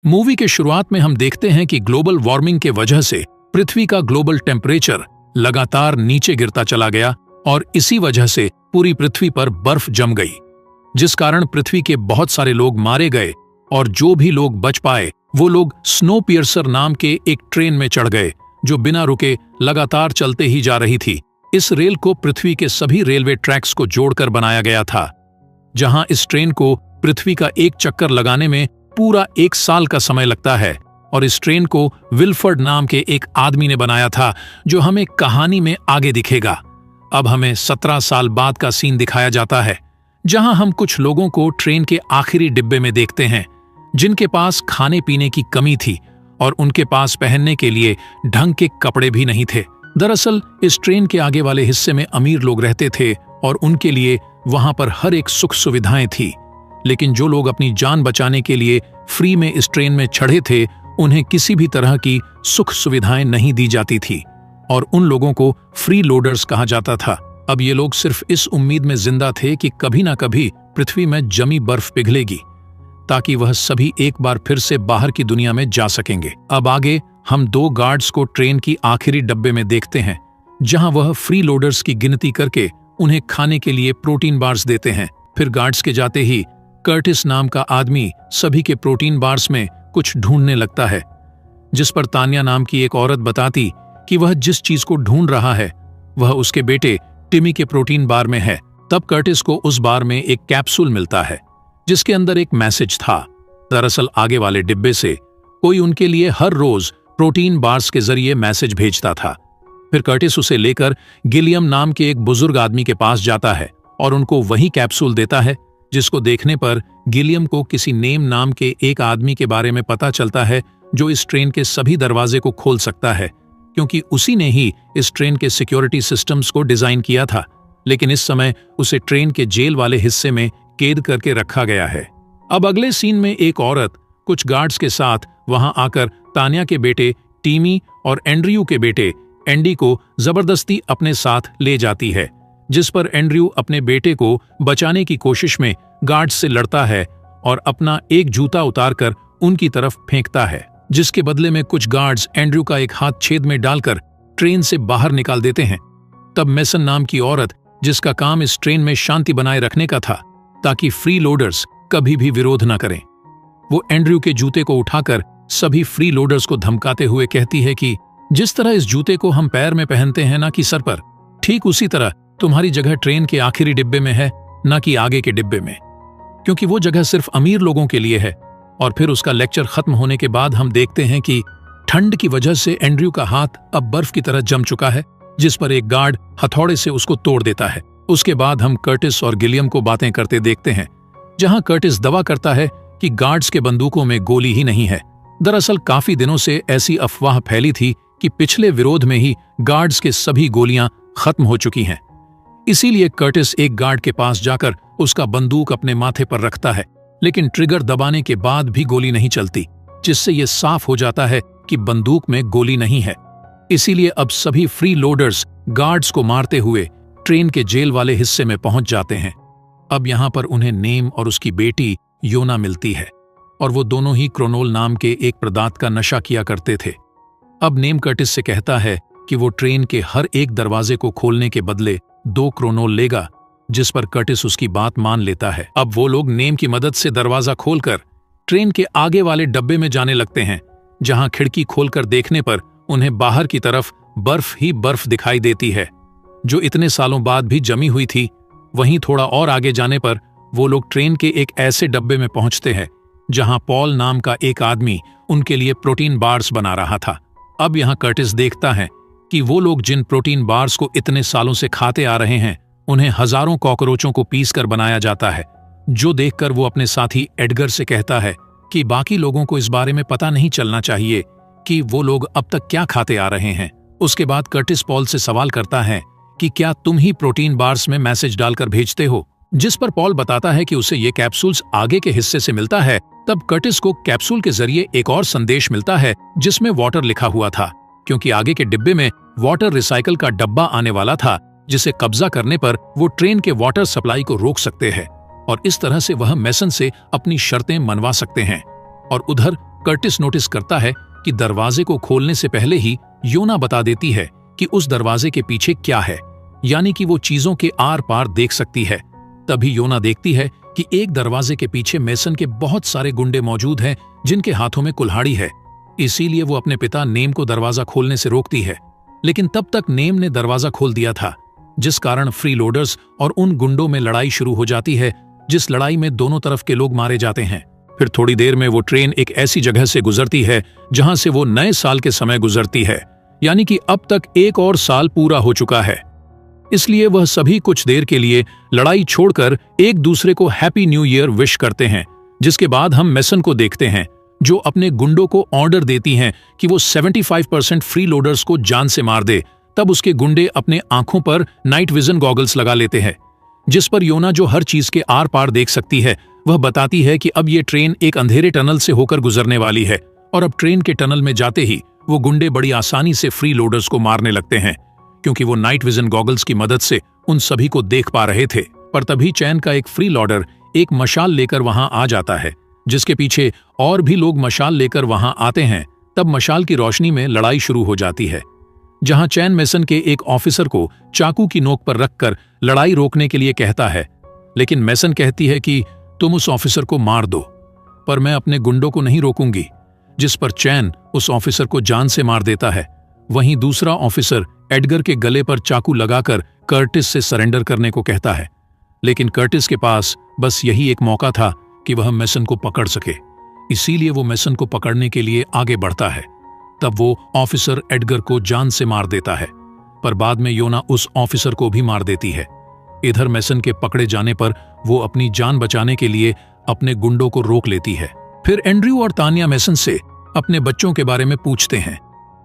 Movie के शुरुआत में हम देखते हैं कि ग्लोबल वार्मिंग के वजह से पृथ्वी का ग्लोबल टेम्परेचर लगातार नीचे गिरता चला गया और इसी वजह से पूरी पृथ्वी पर बर्फ जम गई, जिस कारण पृथ्वी के बहुत सारे लोग मारे गए और जो भी लोग बच पाए वो लोग स्नो पियर्सर नाम के एक ट्रेन में चढ़ गए जो बिना रुके लगातार चलते ही जा रही थी। इस रेल को पृथ्वी के सभी रेलवे ट्रैक्स को जोड़कर बनाया गया था, जहां इस ट्रेन को पृथ्वी का एक चक्कर लगाने में पूरा 1 साल का समय लगता है। और इस ट्रेन को विल्फर्ड नाम के एक आदमी ने बनाया था, जो हमें कहानी में आगे दिखेगा। अब हमें 17 साल बाद का सीन दिखाया जाता है, जहां हम कुछ लोगों को ट्रेन के आखिरी डिब्बे में देखते हैं, जिनके पास खाने पीने की कमी थी और उनके पास पहनने के लिए ढंग के कपड़े भी नहीं थे। दरअसल इस ट्रेन के आगे वाले हिस्से में अमीर लोग रहते थे और उनके लिए वहां पर हर एक सुख सुविधाएं थी, लेकिन जो लोग अपनी जान बचाने के लिए फ्री में इस ट्रेन में चढ़े थे, उन्हें किसी भी तरह की सुख सुविधाएं नहीं दी जाती थी और उन लोगों को फ्री लोडर्स कहा जाता था। अब ये लोग सिर्फ इस उम्मीद में जिंदा थे कि कभी ना कभी पृथ्वी में जमी बर्फ पिघलेगी, ताकि वह सभी एक बार फिर से बाहर की दुनिया में जा सकेंगे। अब आगे हम 2 गार्ड्स को ट्रेन की आखिरी डब्बे में देखते हैं, जहां वह फ्री लोडर्स की गिनती करके उन्हें खाने के लिए प्रोटीन बार्स देते हैं। फिर गार्ड्स के जाते ही कर्टिस नाम का आदमी सभी के प्रोटीन बार्स में कुछ ढूंढने लगता है, जिस पर तान्या नाम की एक औरत बताती कि वह जिस चीज को ढूंढ रहा है वह उसके बेटे टिमी के प्रोटीन बार में है। तब कर्टिस को उस बार में एक कैप्सूल मिलता है, जिसके अंदर एक मैसेज था। दरअसल आगे वाले डिब्बे से कोई उनके लिए हर रोज प्रोटीन बार्स के जरिए मैसेज भेजता था। फिर कर्टिस उसे लेकर गिलियम नाम के एक बुजुर्ग आदमी के पास जाता है और उनको वही कैप्सूल देता है, जिसको देखने पर गिलियम को किसी नेम नाम के एक आदमी के बारे में पता चलता है, जो इस ट्रेन के सभी दरवाजे को खोल सकता है, क्योंकि उसी ने ही इस ट्रेन के सिक्योरिटी सिस्टम्स को डिजाइन किया था। लेकिन इस समय उसे ट्रेन के जेल वाले हिस्से में कैद करके रखा गया है। अब अगले सीन में एक औरत कुछ गार्ड्स के साथ वहां आकर तान्या के बेटे टीमी और एंड्रयू के बेटे एंडी को जबरदस्ती अपने साथ ले जाती है, जिस पर एंड्रयू अपने बेटे को बचाने की कोशिश में गार्ड्स से लड़ता है और अपना एक जूता उतारकर उनकी तरफ फेंकता है, जिसके बदले में कुछ गार्ड्स एंड्रयू का एक हाथ छेद में डालकर ट्रेन से बाहर निकाल देते हैं। तब मेसन नाम की औरत, जिसका काम इस ट्रेन में शांति बनाए रखने का था ताकि फ्री लोडर्स कभी भी विरोध न करें, वो एंड्रयू के जूते को उठाकर सभी फ्री लोडर्स को धमकाते हुए कहती है कि जिस तरह इस जूते को हम पैर में पहनते हैं ना कि सर पर, ठीक उसी तरह तुम्हारी जगह ट्रेन के आखिरी डिब्बे में है, ना कि आगे के डिब्बे में, क्योंकि वो जगह सिर्फ अमीर लोगों के लिए है। और फिर उसका लेक्चर खत्म होने के बाद हम देखते हैं कि ठंड की वजह से एंड्रयू का हाथ अब बर्फ की तरह जम चुका है, जिस पर एक गार्ड हथौड़े से उसको तोड़ देता है। उसके बाद हम कर्टिस और गिलियम को बातें करते देखते हैं, जहां कर्टिस दावा करता है कि गार्ड्स के बंदूकों में गोली ही नहीं है। दरअसल काफी दिनों से ऐसी अफवाह फैली थी कि पिछले विरोध में ही गार्ड्स के सभी गोलियां खत्म हो चुकी हैं। इसीलिए कर्टिस एक गार्ड के पास जाकर उसका बंदूक अपने माथे पर रखता है, लेकिन ट्रिगर दबाने के बाद भी गोली नहीं चलती, जिससे यह साफ हो जाता है कि बंदूक में गोली नहीं है। इसीलिए अब सभी फ्री लोडर्स गार्ड्स को मारते हुए ट्रेन के जेल वाले हिस्से में पहुंच जाते हैं। अब यहां पर उन्हें नेम और उसकी बेटी योना मिलती है, और वो दोनों ही क्रोनोल नाम के एक पदार्थ का नशा किया करते थे। अब नेम कर्टिस से कहता है कि वो ट्रेन के हर एक दरवाजे को खोलने के बदले 2 क्रोनोल लेगा, जिस पर कर्टिस उसकी बात मान लेता है। अब वो लोग नेम की मदद से दरवाजा खोलकर ट्रेन के आगे वाले डब्बे में जाने लगते हैं, जहां खिड़की खोलकर देखने पर उन्हें बाहर की तरफ बर्फ ही बर्फ दिखाई देती है, जो इतने सालों बाद भी जमी हुई थी। वहीं थोड़ा और आगे जाने पर वो लोग ट्रेन के एक ऐसे डब्बे में पहुंचते हैं, जहां पॉल नाम का एक आदमी उनके लिए प्रोटीन बार्स बना रहा था। अब यहां कर्टिस देखता है कि वो लोग जिन प्रोटीन बार्स को इतने सालों से खाते आ रहे हैं, उन्हें हजारों कॉकरोचों को पीस कर बनाया जाता है, जो देखकर वो अपने साथी एडगर से कहता है कि बाकी लोगों को इस बारे में पता नहीं चलना चाहिए कि वो लोग अब तक क्या खाते आ रहे हैं। उसके बाद कर्टिस पॉल से सवाल करता है कि क्या तुम ही प्रोटीन बार्स में मैसेज डालकर भेजते हो, जिस पर पॉल बताता है कि उसे ये कैप्सूल्स आगे के हिस्से से मिलता है। तब कर्टिस को कैप्सूल के जरिए एक और संदेश मिलता है, जिसमें वाटर लिखा हुआ था, क्योंकि आगे के डिब्बे में वाटर रिसाइकल का डब्बा आने वाला था, जिसे कब्जा करने पर वो ट्रेन के वाटर सप्लाई को रोक सकते हैं और इस तरह से वह मेसन से अपनी शर्तें मनवा सकते हैं। और उधर कर्टिस नोटिस करता है कि दरवाजे को खोलने से पहले ही योना बता देती है कि उस दरवाजे के पीछे क्या है, यानी कि वो चीजों के आर पार देख सकती है। तभी योना देखती है कि एक दरवाजे के पीछे मेसन के बहुत सारे गुंडे मौजूद हैं जिनके हाथों में कुल्हाड़ी है। इसीलिए वो अपने पिता नेम को दरवाजा खोलने से रोकती है, लेकिन तब तक नेम ने दरवाजा खोल दिया था, जिस कारण फ्रीलोडर्स और उन गुंडों में लड़ाई शुरू हो जाती है, जिस लड़ाई में दोनों तरफ के लोग मारे जाते हैं। फिर थोड़ी देर में वो ट्रेन एक ऐसी जगह से गुजरती है जहां से वो नए साल के समय गुजरती है, यानी कि अब तक एक और साल पूरा हो चुका है। इसलिए वह सभी कुछ देर के लिए लड़ाई छोड़कर एक दूसरे को हैप्पी न्यू ईयर विश करते हैं। जिसके बाद हम मेसन को देखते हैं, जो अपने गुंडों को ऑर्डर देती हैं कि वो 75% फ्रीलोडर्स को जान से मार दे। तब उसके गुंडे अपने आंखों पर नाइट विजन गॉगल्स लगा लेते हैं, जिस पर योना, जो हर चीज के आर पार देख सकती है, वह बताती है कि अब ये ट्रेन एक अंधेरे टनल से होकर गुजरने वाली है। और अब ट्रेन के टनल में जाते ही वो गुंडे बड़ी आसानी से फ्रीलोडर्स को मारने लगते हैं, क्योंकि वो नाइट विजन गॉगल्स की मदद से उन सभी को देख पा रहे थे। पर तभी चैन का एक फ्रीलोडर एक मशाल लेकर वहां आ जाता है, जिसके पीछे और भी लोग मशाल लेकर वहां आते हैं। तब मशाल की रोशनी में लड़ाई शुरू हो जाती है, जहां चैन मेसन के एक ऑफिसर को चाकू की नोक पर रखकर लड़ाई रोकने के लिए कहता है, लेकिन मेसन कहती है कि तुम उस ऑफिसर को मार दो, पर मैं अपने गुंडों को नहीं रोकूंगी। जिस पर चैन उस ऑफिसर को जान से मार देता है। वहीं दूसरा ऑफिसर एडगर के गले पर चाकू लगाकर कर्टिस से सरेंडर करने को कहता है, लेकिन कर्टिस के पास बस यही एक मौका था कि वह मेसन को पकड़ सके। इसीलिए वो मेसन को पकड़ने के लिए आगे बढ़ता है। तब वो ऑफिसर एडगर को जान से मार देता है, पर बाद में योना उस ऑफिसर को भी मार देती है। इधर मेसन के पकड़े जाने पर वो अपनी जान बचाने के लिए अपने गुंडों को रोक लेती है। फिर एंड्रयू और तानिया मेसन से अपने बच्चों के बारे में पूछते हैं,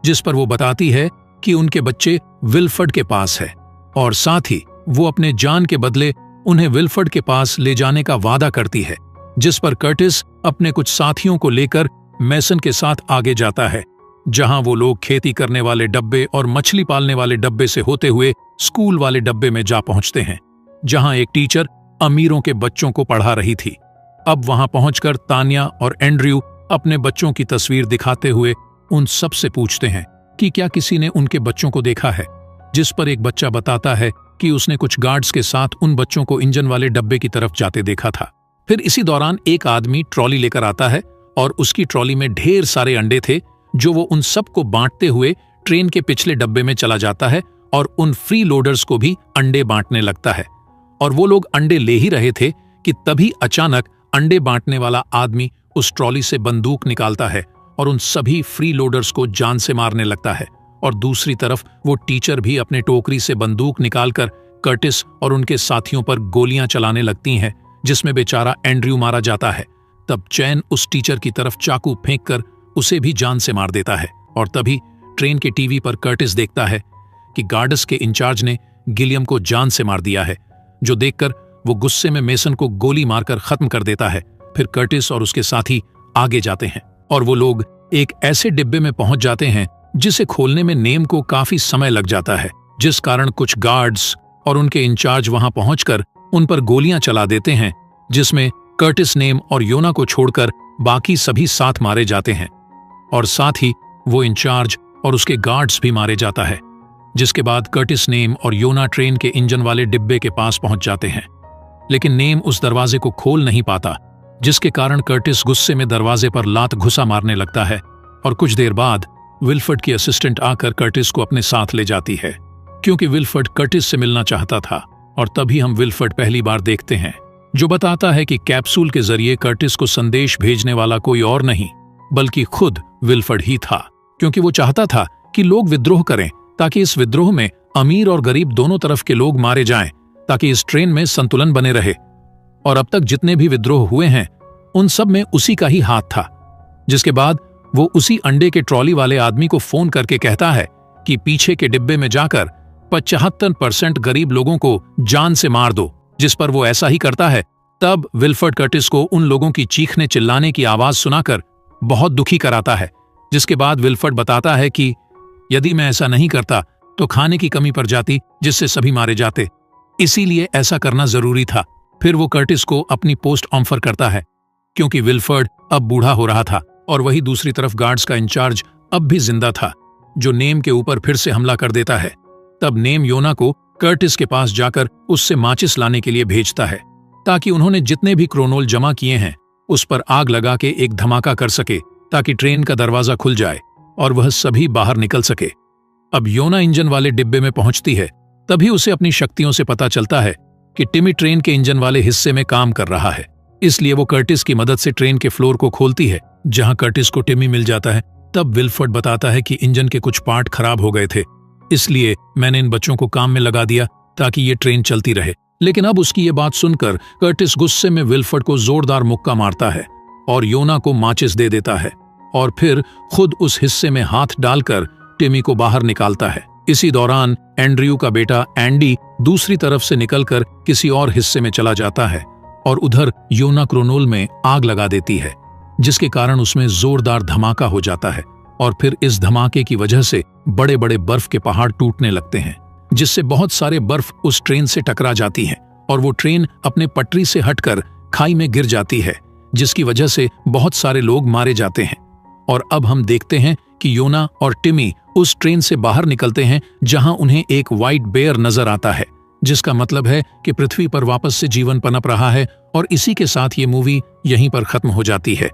जिस पर वो बताती है कि उनके बच्चे विल्फर्ड के पास है, और साथ ही वो अपने जान के बदले उन्हें विल्फर्ड के पास ले जाने का वादा करती है। जिस पर कर्टिस अपने कुछ साथियों को लेकर मेसन के साथ आगे जाता है, जहां वो लोग खेती करने वाले डब्बे और मछली पालने वाले डब्बे से होते हुए स्कूल वाले डब्बे में जा पहुंचते हैं, जहां एक टीचर अमीरों के बच्चों को पढ़ा रही थी। अब वहां पहुंचकर तानिया और एंड्रयू अपने बच्चों की तस्वीर दिखाते हुए उन सब से पूछते हैं कि क्या किसी ने उनके बच्चों को देखा है। जिस पर एक बच्चा बताता है कि उसने कुछ गार्ड्स के साथ उन बच्चों को इंजन वाले डब्बे की तरफ जाते देखा था। फिर इसी दौरान एक आदमी ट्रॉली लेकर आता है और उसकी ट्रॉली में ढेर सारे अंडे थे, जो वो उन सबको बांटते हुए ट्रेन के पिछले डब्बे में चला जाता है और उन फ्री लोडर्स को भी अंडे बांटने लगता है। और वो लोग अंडे ले ही रहे थे कि तभी अचानक अंडे बांटने वाला आदमी उस ट्रॉली से बंदूक निकालता है और उन सभी फ्री लोडर्स को जान से मारने लगता है। और दूसरी तरफ वो टीचर भी अपने टोकरी से बंदूक निकालकर कर्टिस और उनके साथियों पर गोलियां चलाने लगती हैं, जिसमें बेचारा एंड्रयू मारा जाता है। तब चैन उस टीचर की तरफ चाकू फेंककर उसे भी जान से मार देता है। और तभी ट्रेन के टीवी पर कर्टिस देखता है कि गार्ड्स के इंचार्ज ने गिलियम को जान से मार दिया है, जो देखकर वो गुस्से में मेसन को गोली मारकर खत्म कर देता है। फिर कर्टिस और उसके साथी आगे जाते हैं और वो लोग एक ऐसे डिब्बे में पहुंच जाते हैं जिसे खोलने में नेम को काफी समय लग जाता है, जिस कारण कुछ गार्ड्स और उनके इंचार्ज वहां पहुंचकर उन पर गोलियां चला देते हैं, जिसमें कर्टिस, नेम और योना को छोड़कर बाकी सभी साथ मारे जाते हैं। और साथ ही वो इंचार्ज और उसके गार्ड्स भी मारे जाता है। जिसके बाद कर्टिस, नेम और योना ट्रेन के इंजन वाले डिब्बे के पास पहुंच जाते हैं, लेकिन नेम उस दरवाजे को खोल नहीं पाता, जिसके कारण कर्टिस गुस्से में दरवाजे पर लात घुसा मारने लगता है। और कुछ देर बाद विल्फर्ड की असिस्टेंट आकर कर्टिस को अपने साथ ले जाती है, क्योंकि विल्फर्ड कर्टिस से मिलना चाहता था। और तभी हम विल्फर्ड पहली बार देखते हैं, जो बताता है कि कैप्सूल के जरिए कर्टिस को संदेश भेजने वाला कोई और नहीं बल्कि खुद विल्फर्ड ही था, क्योंकि वो चाहता था कि लोग विद्रोह करें, ताकि इस विद्रोह में अमीर और गरीब दोनों तरफ के लोग मारे जाएं, ताकि इस ट्रेन में संतुलन बने रहे। और अब तक जितने भी विद्रोह हुए हैं उन सब में उसी का ही हाथ था। जिसके बाद वो उसी अंडे के ट्रॉली वाले आदमी को फोन करके कहता है कि पीछे के डिब्बे में जाकर 75% गरीब लोगों को जान से मार दो। जिस पर वो ऐसा ही करता है। तब विल्फर्ड कर्टिस को उन लोगों की चीखने चिल्लाने की आवाज सुनाकर बहुत दुखी कराता है। जिसके बाद विल्फर्ड बताता है कि यदि मैं ऐसा नहीं करता तो खाने की कमी पड़ जाती, जिससे सभी मारे जाते, इसीलिए ऐसा करना जरूरी था। फिर वो कर्टिस को अपनी पोस्ट ऑफर करता है, क्योंकि विल्फर्ड अब बूढ़ा हो रहा था और वही दूसरी तरफ गार्ड्स का इंचार्ज अब भी जिंदा था, जो नेम के ऊपर फिर से हमला कर देता है। तब नेम योना को कर्टिस के पास जाकर उससे माचिस लाने के लिए भेजता है, ताकि उन्होंने जितने भी क्रोनोल जमा किए हैं उस पर आग लगा के एक धमाका कर सके, ताकि ट्रेन का दरवाजा खुल जाए और वह सभी बाहर निकल सके। अब योना इंजन वाले डिब्बे में पहुंचती है, तभी उसे अपनी शक्तियों से पता चलता है कि टिमी ट्रेन के इंजन वाले हिस्से में काम कर रहा है। इसलिए वो कर्टिस की मदद से ट्रेन के फ्लोर को खोलती है, जहां कर्टिस को टिमी मिल जाता है। तब विल्फर्ड बताता है कि इंजन के कुछ पार्ट खराब हो गए थे, इसलिए मैंने इन बच्चों को काम में लगा दिया ताकि ये ट्रेन चलती रहे। लेकिन अब उसकी ये बात सुनकर कर्टिस गुस्से में विल्फर्ड को जोरदार मुक्का मारता है और योना को माचिस दे देता है और फिर खुद उस हिस्से में हाथ डालकर टिमी को बाहर निकालता है। इसी दौरान एंड्रयू का बेटा एंडी दूसरी तरफ से निकलकर किसी और हिस्से में चला जाता है और उधर योना क्रोनोल में आग लगा देती है, जिसके कारण उसमें जोरदार धमाका हो जाता है और फिर इस धमाके की वजह से बड़े बड़े बर्फ के पहाड़ टूटने लगते हैं, जिससे बहुत सारे बर्फ उस ट्रेन से टकरा जाती हैं और वो ट्रेन अपने पटरी से हटकर खाई में गिर जाती है, जिसकी वजह से बहुत सारे लोग मारे जाते हैं। और अब हम देखते हैं कि योना और टिमी उस ट्रेन से बाहर निकलते हैं, जहां उन्हें एक व्हाइट बेयर नजर आता है, जिसका मतलब है कि पृथ्वी पर वापस से जीवन पनप रहा है। और इसी के साथ ये मूवी यहीं पर खत्म हो जाती है।